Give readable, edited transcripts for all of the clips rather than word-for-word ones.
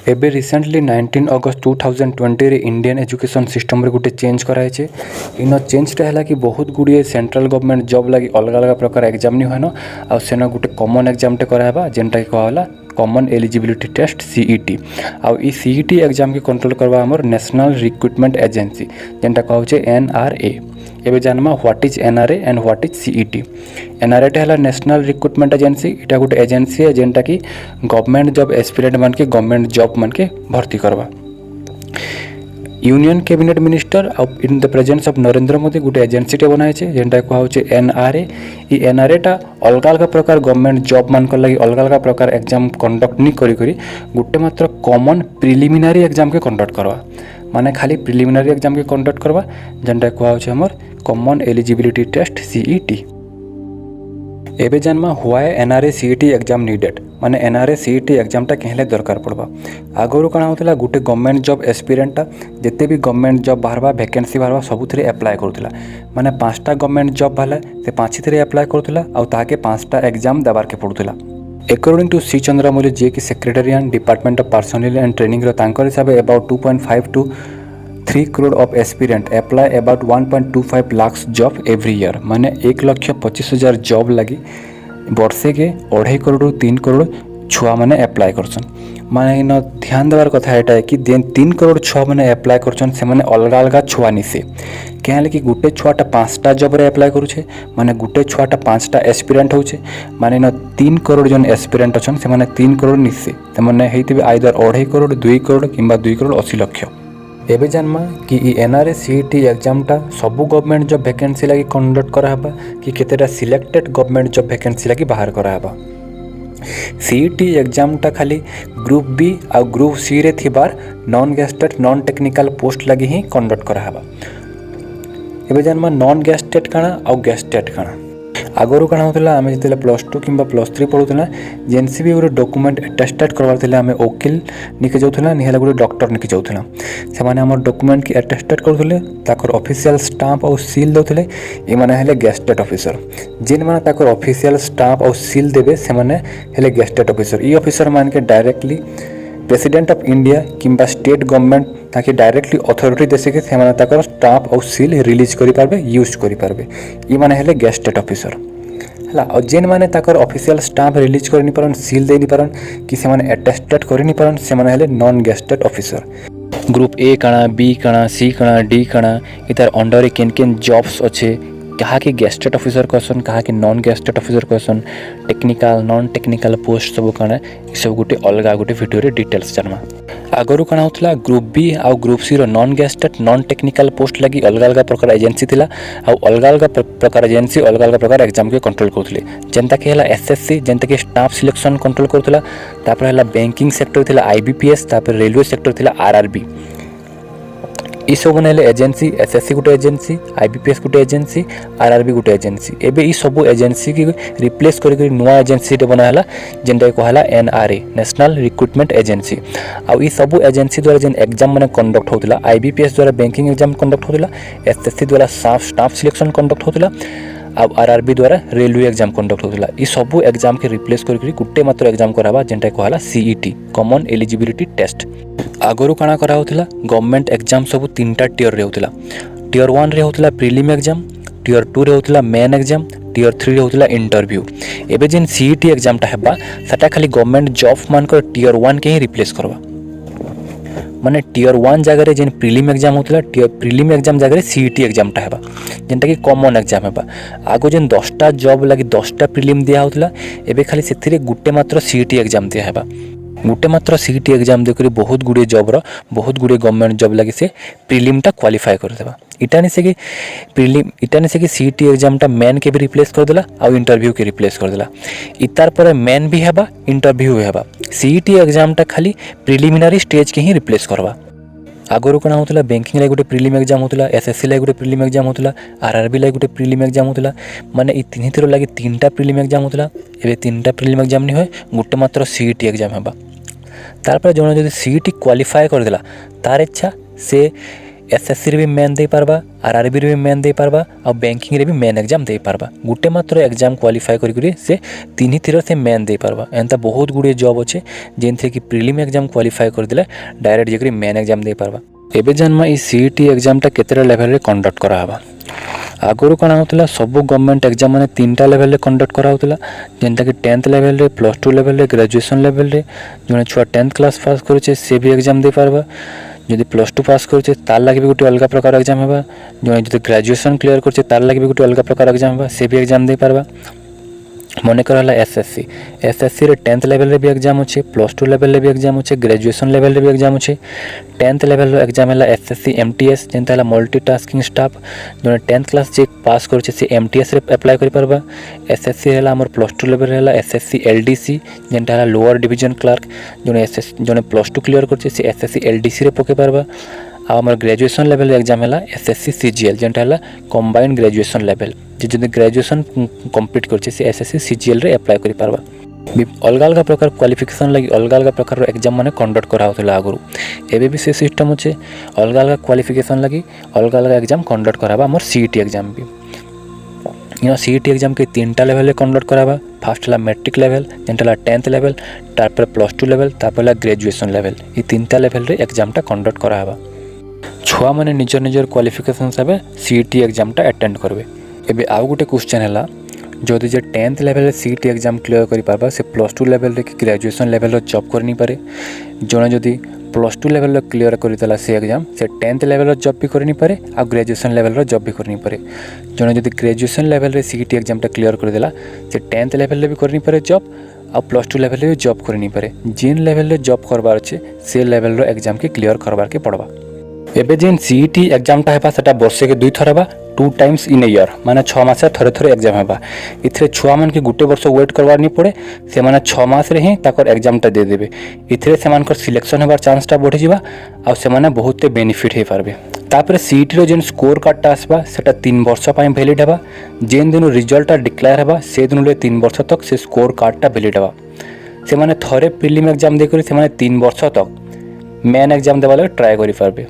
एबे रिसेंटली 19 अगस्त 2020 रे Indian education system रे गोटे चेंज कराइछे। इन चेंजटा है कि बहुत गुड़िए सेंट्रल गवर्नमेंट जॉब लगी अलग अलग प्रकार एग्जाम नहीं होना आ सेना गोटे कॉमन एग्जामटे कराबा जेनटा कि कहला कॉमन एलिजिबिलिटी टेस्ट सीईटी। आउ ई सीईटी एग्जाम के कंट्रोल करवा हमर नेशनल रिक्रुटमेंट एजेंसी जेनटा कहउछे एनआरए। एबे जानमा what is NRA and what is CET. NRA है नेशनल रिक्रुटमेंट एजेंसी। इटा गोटे एजेंसी है जेनटा कि गवर्नमेंट जॉब एस्पिरेंट मन के गवर्नमेंट जॉब मन के भर्ती करवा। Union cabinet minister in the presence of Narendra Modi गोटे एजेंसी टे बनाई छे जेनटा कहउछे एनआरए। ई एनआरए टा अलग अलग प्रकार गवर्नमेंट जॉब मान कर लगी अलग अलग प्रकार एग्जाम कंडक्ट नहीं करी गोटे मात्र कॉमन प्रिलिमिनारी एग्जाम के कंडक्ट करवा। माने खाली प्रिलिमिनारी एग्जाम के कंडक्ट करवा जेनटा कहउछे हमर कॉमन एलिजिबिलिटी टेस्ट सीईटी। एबे जानमा why NRA CET exam needed माने एनआरए सीईटी एग्जामटा केहले दरकार पड़वा। आगरू काना होतला गोटे गवर्नमेंट जॉब एस्पिरेंटा जेते भी गवर्नमेंट जॉब बाहरवा वैकेंसी बाहरवा सबुथिरे अप्लाई करूतला। माने 5टा गवर्नमेंट जॉब बाला से 5 अप्लाई करूतला आ ताके 5टा एग्जाम देबार के पड़ुतला। अकॉर्डिंग टू सी चंद्रमौली जे कि secretariat department of personnel and training रो तांकर हिसाब about 2.5 to 3 crore of aspirant apply about 1.25 lakh job every year. माने 1,25,000 जॉब लगी वर्षे के 2.5 करोड़ 3 करोड़ छुआ मैंने अप्लाई करछन। माने इन ध्यान देवार कथा है कि जेन 3 करोड़ छुआ मैंने अप्लाई करछन से माने अलग अलग छुआ निसे क्या कि गोटे छुआटा 5टा जॉब रे अप्लाई करूछे माने गोटे छुआटा 5टा एस्पिरेंट होछे। माने इन 3 करोड़ जन एस्पिरेंट अछन से माने 3 करोड़ निसे से माने हेतिबे आइदर 2.5 करोड़ 2 करोड़ किंबा 2 करोड़ 80 लाख। एबे जानमा कि ई एनआरए सीईटी एग्जामटा सबू गवर्नमेंट जॉब वैकेंसी लगी कंडक्ट कराबा कि केतेटा सिलेक्टेड गवर्नमेंट जॉब वैकेंसी लगी बाहर कराबा। सीईटी एग्जामटा खाली ग्रुप बी और ग्रुप सी रे थिबार non gazetted non technical post लगी ही कंडक्ट कराबा। एबे जानमा नॉन गेस्टेड काना और गेस्टेड काना। आगरू काना होतला आमे जेतेला +2 किंबा +3 पढुतला जेनसी भी गोटे डॉक्यूमेंट अटेस्टेड करवार थिला आमे वकील निके जाउथला निहला गोटे डॉक्टर निके जाउथला से माने हमर डॉक्यूमेंट की अटेस्टेड करथले ताकर ऑफिशियल स्टाम्प और सील दउथले। ए माने हेले गेस्टेड ऑफिसर जेन माने ताकर ऑफिशियल स्टाम्प और सील देबे से माने हेले गेस्टेड ऑफिसर। ई ऑफिसर मान के डायरेक्टली प्रेसिडेंट ऑफ इंडिया किंबा स्टेट गवर्नमेंट ताकि डायरेक्टली अथॉरिटी देसे के से माने ताकर स्टाम्प और सील रिलीज करि पारबे यूज करि पारबे। ई माने हेले गेस्टेड ऑफिसर हला। और जेन माने ताकर ऑफिशियल स्टाम्प रिलीज करि नि पारन सील दे नि पारन कि से माने अटेस्टेड करि नि पारन से माने हेले non gazetted officer. Group A काना बी काना सी काना डी काना इतार अंडर केन केन जॉब्स अच्छे कहा कि गेस्टेड ऑफिसर क्वेश्चन कहा कि non gazetted officer question technical non technical post सब काना ई सब गोटे अलग गोटे वीडियो रे डिटेल्स जानमा। आगरू काना होतला ग्रुप बी और ग्रुप सी रो non gazetted non technical post लगी अलग अलग प्रकार एजेंसी थिला और अलग अलग प्रकार एजेंसी अलग अलग प्रकार एग्जाम के कंट्रोल करथले जेंता कि हला एसएससी जेंता कि स्टाफ सिलेक्शन कंट्रोल करथला। तापर हला बैंकिंग सेक्टर थिला आईबीपीएस तापर रेलवे सेक्टर थिला आरआरबी। ई सब बनेले एजेंसी एसएससी गोटे एजेंसी आईबीपीएस गोटे एजेंसी आरआरबी गोटे एजेंसी। एबे ई सब एजेंसी की रिप्लेस करी नुआ एजेंसी टे बनाला जेनटा कहला एनआरए नेशनल रिक्रुटमेंट एजेंसी। आ ई सब एजेंसी द्वारा जेन एग्जाम माने कंडक्ट होतला आईबीपीएस द्वारा बैंकिंग एग्जाम कंडक्ट होतला एसएससी द्वारा स्टाफ सिलेक्शन कंडक्ट होतला अब आरआरबी द्वारा रेलवे एग्जाम कंडक्ट होतला। ई सब एग्जाम के रिप्लेस करी गुटे मात्र एग्जाम कराबा जेनटा कहला सीईटी कॉमन एलिजिबिलिटी टेस्ट। आगरू काना करा होतला गवर्नमेंट एग्जाम सब 3टा टियर रे होतला। टियर 1 रे होतला प्रीलिम एग्जाम टियर 2 रे होतला मेन एग्जाम टियर 3 रे होतला इंटरव्यू। एबे जेन सीईटी एग्जाम टा हेबा सटा खाली गवर्नमेंट जॉब मान कर टियर 1 के ही रिप्लेस करबा। माने टियर 1 जगह रे जेन प्रीलिम एग्जाम होतला टियर प्रीलिम एग्जाम जगह रे सीईटी एग्जाम टा हेबा जेनटा कि कॉमन एग्जाम हेबा। आगो जेन 10टा जॉब लगी 10टा प्रीलिम दिया होतला एबे खाली सेथिरे गुटे मात्र सीईटी एग्जाम दिया हेबा। गोटे मात्र सीईटी एग्जाम देकर बहुत गुड़े जॉब बहुत गुड़े गवर्नमेंट जॉब लगे से प्रिलिमटा क्वालिफाई कर देबा। इटा नहीं से कि सीईटी एग्जामटा मेन के भी रिप्लेस कर देला और इंटरव्यू के रिप्लेस कर देला। इतार पर मेन भी हेबा इंटरव्यू भी हेबा। सीईटी एग्जामटा खाली प्रिलिमिनरी स्टेज के ही रिप्लेस करबा। आगरू कणा होतला बैंकिंग लाई गोटे प्रीलिम एग्जाम होतला एसएससी लाई गोटे प्रीलिम एग्जाम होतला आरआरबी लाई गोटे प्रीलिम एग्जाम होतला। माने ई तीन थरो लागि 3टा प्रीलिम एग्जाम होतला। एबे 3टा प्रीलिम एग्जाम नि होय गोटे मात्र सीईटी एग्जाम हेबा। तार पर जण जदि सीईटी क्वालिफाई कर देला तार इच्छा से एसएससी रे भी मेन दे पारबा, आरआरबी रे भी मेन दे पारबा और बैंकिंग रे भी मेन एग्जाम दे पारबा। गुटे मात्र एग्जाम क्वालिफाई करी से तीन थीर से मेन दे पारबा। एंता बहुत गुड़े जॉब अच्छे जेन थे कि प्रिलिम एग्जाम क्वालिफाई करदेले डायरेक्ट जाकर मेन एग्जाम दे पारबा। एबे जानमा ई सीईटी एग्जामटा केतेटा लेवल रे कंडक्ट करा हबा। आगुरी कौन होता सब गवर्नमेंट एग्जाम मैंने 3टा लेवल रे कंडक्ट कराउला, जेनटा कि 10th लेवल रे, +2 लेवल रे, ग्रेजुएशन लेवल रे। जो छुआ 10th क्लास पास करे से भी एग्जाम दे पारबा। जदि +2 पास करे तार लगे भी गोटे अलग प्रकार एग्जाम हेबा। जो ग्रेजुएशन क्लियर करे तार लगे भी गोटे अलग प्रकार एग्जाम हेबा, से भी एग्जाम दे पारबा। मने कर एसएससी रे 10th लेवल रे भी एग्जाम अच्छे, +2 लेवल रे भी एग्जाम अच्छे, ग्रेजुएशन लेवल रे भी एग्जाम अच्छे। 10th लेवल एग्जाम है एसएससी एमटीएस जेनता है मल्टीटास्किंग स्टाफ। जो 10th क्लास जे पास कर से एमटीएस रे अप्लाई कर पारबा। एसएससी है आमर +2 लेवल है एसएससी एलडीसी जेनता है लोअर डिवीजन क्लर्क। जो +2 क्लियर कर से एसएससी एलडीसी रे पके पारबा। आमर ग्रेजुएशन लेवल एग्जाम है एसएससी सीजीएल जेनटा है कंबाइंड ग्रेजुएशन लेवल। जो ग्रेजुएशन कंप्लीट कर एसएससी सीजीएल रे अप्लाई कर पारबा। अलग अलग प्रकार क्वालिफिकेशन लगी अलग अलग प्रकार एग्जाम माने कंडक्ट करा होता आगु। एबे भी से सिस्टम अच्छे अलग अलग क्वालिफिकेशन लगी अलग अलग एग्जाम कंडक्ट कराबा। आमर सीईटी एग्जाम भी सीईटी एग्जाम के 3टा लेवल रे कंडक्ट कराबा। फास्ट है मैट्रिक लेवल, जेनटा है 10th लेवल, तारपर +2 लेवल, तारपर ग्रेजुएशन लेवल। ये 3टा लेवल रे एग्जामटा कंडक्ट कराबा। छुआ मैंने निजर निजर क्वालिफिकेशन हिसाब सीईटी एग्जामटा अटेंड करबे। एबे आउ गोटे क्वेश्चन है जदि जे 10th level CET exam clear कर पारबा से +2 लेवल कि ग्रेजुएशन लेवल जॉब करनी पारे। जड़े जदि +2 लेवल क्लियर करदेला से एग्जाम से 10th लेवल जॉब भी करनी पारे आ ग्रेजुएशन लेवल जॉब भी करनी पारे। जड़े जदि ग्रेजुएशन लेवल सीईटी एग्जामटा क्लियर करदेला से 10th लेवल भी करनी पारे जॉब आ +2 लेवल भी जॉब करनी पारे। जिन लेवल जॉब करबार अच्छे से लेवल एग्जाम के क्लियर करबार के पड़वा। एबे जेन सीईटी एग्जामटा हेबा सेटा वर्षे के 2 थर हेबा, 2 टाइम्स इन ए ईयर माने 6 मास थरे थरे एग्जाम हेबा। इथरे छुआ मन के गुटे वर्ष वेट करवार नहीं पड़े, से माने 6 मास रे ही ताकर एग्जामटा दे देबे। इथरे से मानकर सिलेक्शन हेबार चांसटा बढ़ी जिबा आ से माने बहुत बेनिफिट हे पारबे। तापर सीईटी रो जेन स्कोर कार्डटा आसबा सेटा 3 वर्ष पय वैलिड हेबा। जेन दिन रिजल्टटा डिक्लेयर हेबा से दिन ले 3 वर्ष तक से स्कोर कार्डटा वैलिड हेबा। से माने थरे प्रिलिम एग्जाम दे करी से माने 3 वर्ष तक मेन एग्जाम देबा लगे ट्राई करि पारबे।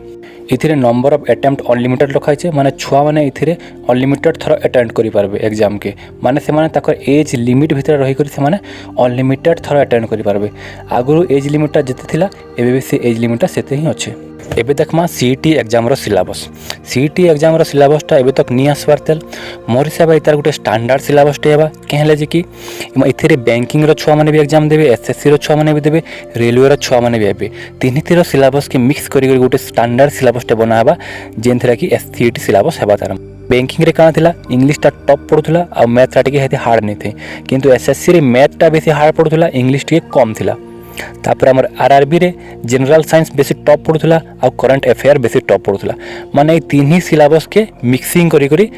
इथिरे नंबर ऑफ अटेम्प्ट अनलिमिटेड रखाई छे माने छुआ माने इथिरे अनलिमिटेड थर अटेम्प्ट करि पारबे एग्जाम के। माने से माने ताकर एज लिमिट भितर रही करी से माने अनलिमिटेड थर अटेम्प्ट करि पारबे। आगु एज लिमिटटा जते थिला एबे भी से एज लिमिटटा सेते ही अच्छे। एबे देखमा सीईटी एग्जाम रो सिलेबस। सीईटी एग्जाम रो सिलेबसटा एबे तक नि आसबार तेल मोर हिसाब इतार गुटे स्टैंडर्ड सिलेबस टे हेबा। केहले जे कि इथिरे बैंकिंग रो छुआ माने भी एग्जाम देबे, एसएससी रो छुआ माने भी देबे, रेलवे रो छुआ माने भी हेबे। तीन तीर सिलेबस के मिक्स करी गुटे स्टैंडर्ड सिलेबस टे बना हेबा जेन थरा कि सीईटी सिलेबस हेबा तार। बैंकिंग रे काना थिला इंग्लिशटा टॉप पड़ुथला आ मैथटा टिके हेते हार्ड नै थे, किंतु एसएससी रे मैथटा बेसी हार्ड पड़ुथला, इंग्लिश टिके कम थिला। तापर आमर आरआरबी रे जनरल साइंस बेसी टॉप पड़ुथला आ करंट अफेयर बेसी टॉप पड़ुथला। माने तीन ही सिलेबस के मिक्सिंग करी करी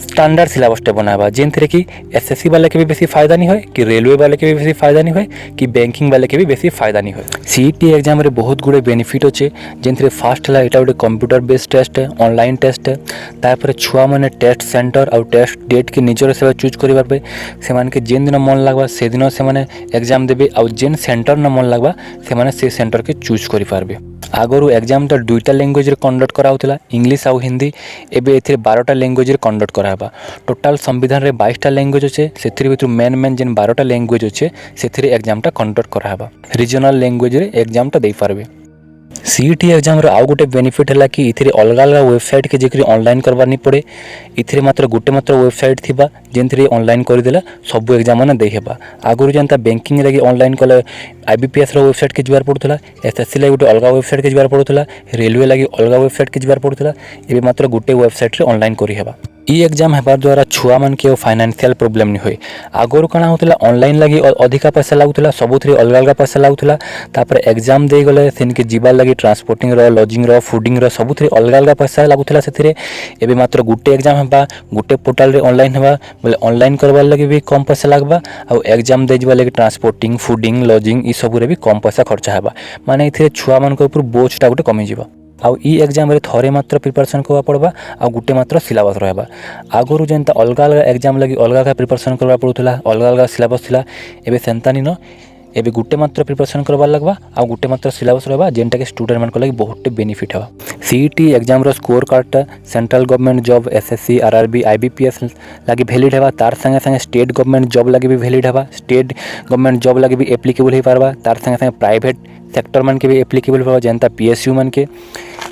स्टैंडर्ड सिलेबस टे बनाबा जेन थरे कि एसएससी वाले के भी बेसी फायदा नहीं होय, कि रेलवे वाले के भी बेसी फायदा नहीं होय, कि बैंकिंग वाले के भी बेसी फायदा नहीं होय। सीईटी एग्जाम रे बहुत गुडे बेनिफिट होचे जेन थरे फास्ट हला एटा गोटे कंप्यूटर बेस्ड टेस्ट है, ऑनलाइन टेस्ट है। तापर छुआ माने टेस्ट सेंटर और टेस्ट डेट के निजर से चूज करि पारबे। से माने के जेन दिन मन लागबा से दिन से माने एग्जाम देबे और जेन सेंटर न मन लागबा से माने से सेंटर के चूज करि पारबे। आगरू एग्जाम तो 2टा लैंग्वेज रे कंडक्ट करा होतला, इंग्लिश और हिंदी। एबे एथिरे 12टा लैंग्वेज रे कंडक्ट करा हेबा। टोटल संविधान रे 22टा लैंग्वेज अच्छे, सेथिरे भितर मेन जेन 12टा लैंग्वेज अच्छे सेथिरे एग्जामटा कंडक्ट करा हेबा। रीजनल लैंग्वेज रे एग्जामटा देई पारबे। सीईटी एग्जाम रो आउ गोटे बेनिफिट है कि इथिरे अलग अलग वेबसाइट के जेकरी ऑनलाइन करबार नहीं पड़े। इथिरे मात्र गोटे मात्र वेबसाइट थिबा जेन थरे ऑनलाइन कर देला सब एग्जाम माने देई हेबा। आगुर जनता बैंकिंग रे ऑनलाइन कले आईबीपीएस रो वेबसाइट के जबार पड़ुथला, एसएससी लागि गोटे अलग वेबसाइट के जबार पड़ुथला, रेलवे लागि अलग वेबसाइट के जबार पड़ुथला। एबे मात्र गोटे वेबसाइट रे ऑनलाइन करि हेबा। ई एग्जाम हेबार द्वारा छुआ मन के फाइनेंशियल प्रॉब्लम नहीं होय। आगुर कणा होतला ऑनलाइन लागि अधिका पैसा लागुथला, सबुथरे अलग अलग पैसा लागुथला। तापर एग्जाम दे गले सेन के जीवार लागि ट्रांसपोर्टिंग रो, लॉजिंग रो, फूडिंग रो सबुथरे अलग अलग पैसा लागुथला। सेथिरे एबे मात्र गोटे एग्जाम हेबा, गोटे पोर्टल रे ऑनलाइन हेबा बोले ऑनलाइन करबार लागि भी कम पैसा लागबा आ एग्जाम दे जीवा लागि ट्रांसपोर्टिंग, फूडिंग, लॉजिंग ई सबुरे भी कम पैसा खर्चा हेबा। माने इथिरे छुआ मन के ऊपर बोझटा गोटे कमी जीवा। आउ ई एग्जाम रे थरे मात्र प्रिपरेशन करबा पड़बा आ गुटे मात्र सिलेबस रहबा। आगुरु जेनता अलग अलग एग्जाम लगी अलग अलग प्रिपरेशन करबा पड़ुथला, अलग अलग सिलेबस थिला। एबे सेंतानी न एबे गुटे मात्र प्रिपरेशन करबार लगवा आ गुटे मात्र सिलेबस रहबा जेनटा के स्टूडेंट मान को लगी बहुत बेनिफिट हेबा। सीईटी एग्जाम रो स्कोर कार्डटा central government job SSC RRB IBPS लगी वैलिड हेबा, तार संगे संगे स्टेट गवर्नमेंट जॉब लगी भी वैलिड हेबा, स्टेट गवर्नमेंट जॉब लगी भी एप्लीकेबल हो पारबा, तार संगे संगे प्राइवेट सेक्टर मन के भी एप्लीकेबल होबा जेनता पीएसयू मन के।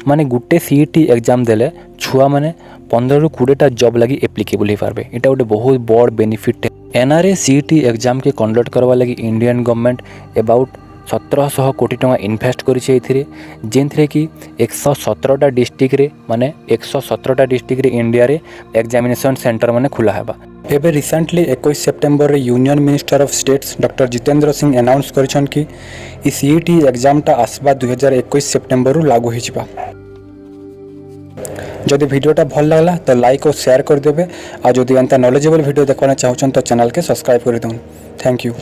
माने गुटे सीईटी एग्जाम देले छुआ माने 15 ରୁ 20टा जॉब लगी एप्लीकेबल हो पारबे। एटा गोटे बहुत बड़ बेनिफिट है। एनआरए सीईटी एग्जाम के कंडक्ट करवा लगी इंडियन गवर्नमेंट अबाउट 1700 कोटी टका इन्वेस्ट करिছে एथिरे, जेनथरे कि 117टा डिस्ट्रिक्ट रे माने 117टा डिस्ट्रिक्ट रे इंडिया रे एग्जामिनेशन सेंटर माने खुला हेबा। एबे रिसेंटली 21 सेप्टेम्बर रे union minister of states doctor Jitendra Singh announce करिछन कि ई सीईटी एग्जामटा आसबा 2021 सेप्टेम्बर रु लागू होइछबा। जदि वीडियोटा भल लागला तो लाइक और शेयर कर देबे, आ जदि एंता नॉलेजेबल वीडियो देखना चाहछन तो चैनल के सब्सक्राइब कर देउन। Thank you.